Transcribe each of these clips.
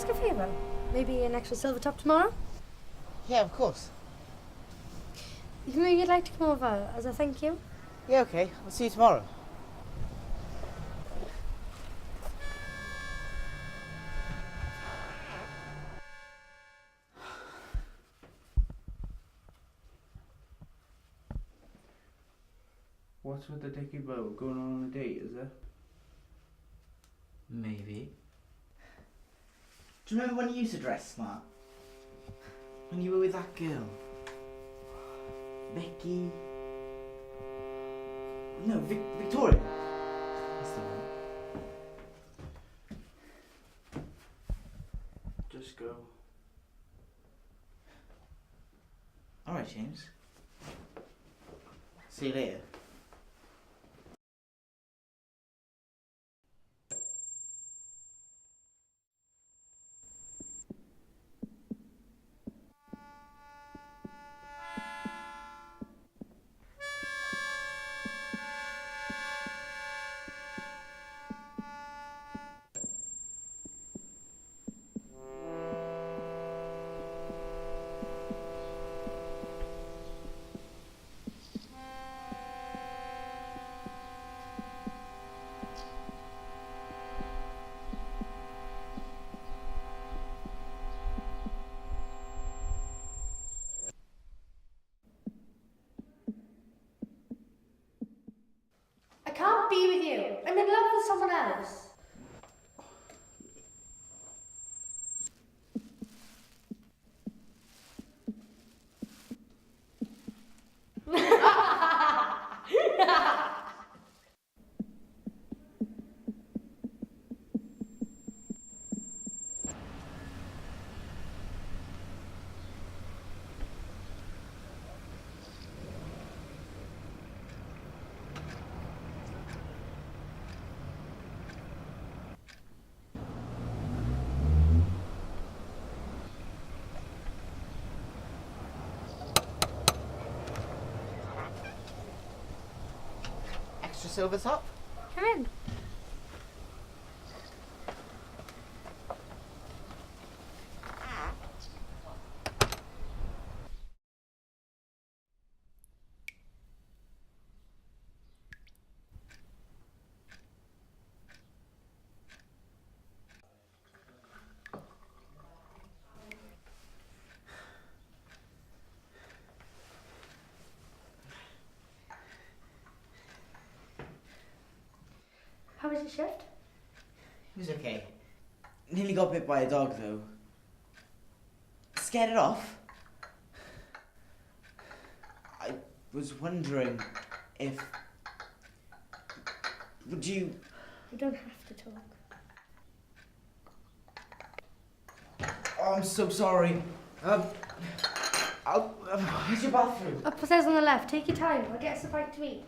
ask a favour? Maybe an extra silver top tomorrow? Yeah, of course. You maybe you'd like to come over as a thank you? Yeah, okay. I'll see you tomorrow. What's with the dicky bow? Going on a date, is it? Maybe. Do you remember when you used to dress smart? When you were with that girl? Vicky? No, Victoria. That's the one. Just go. Alright, James. See you later. I can't be with you. I'm in love with someone else. Extra silver top? Come in. How was your shift? It was okay. Nearly got bit by a dog, though. Scared it off. I was wondering if... Would you... You don't have to talk. Oh, I'm so sorry. Where's your bathroom? Upstairs on the left. Take your time. I'll get us a bite to eat.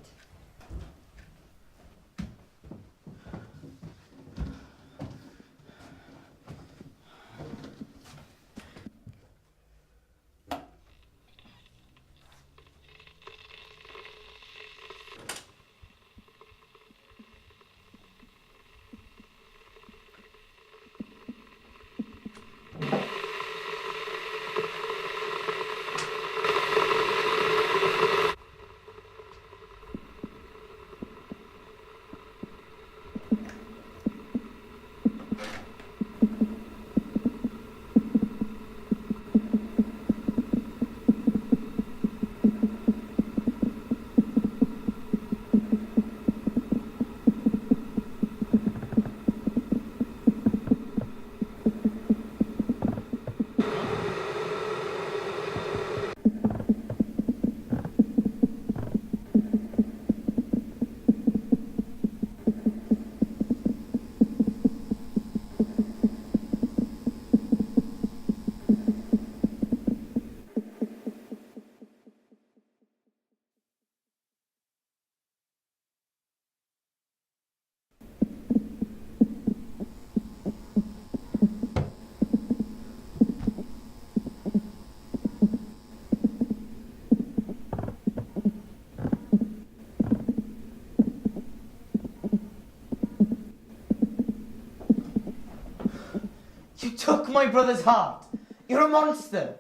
took my brother's heart. You're a monster.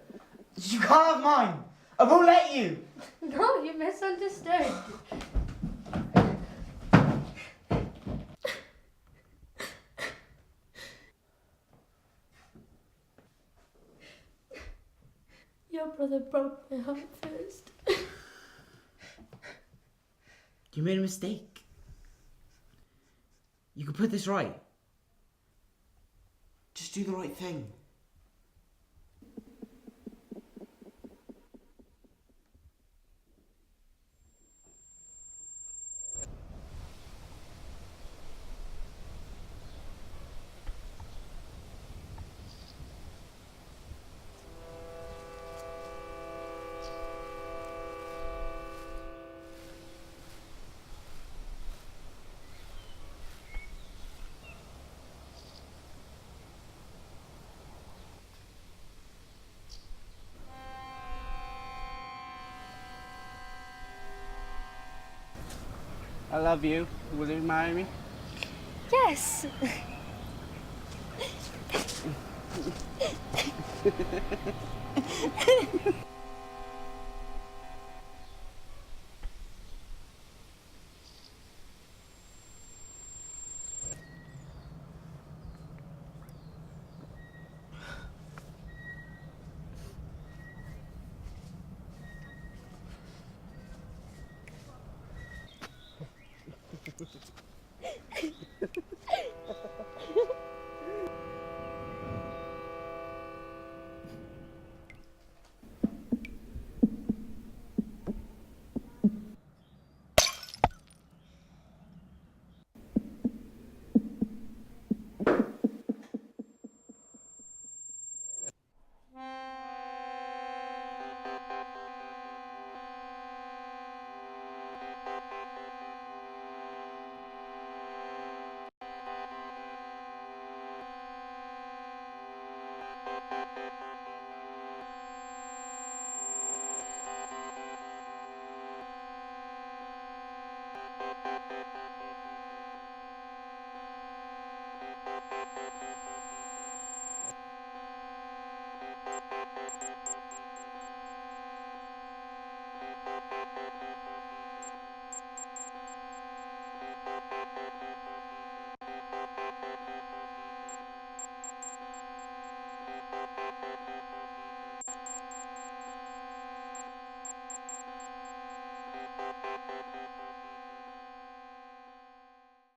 You can't have mine. I won't let you. No, you misunderstood. Your brother broke my heart first. You made a mistake. You can put this right. Just do the right thing. I love you. Will you marry me? Yes.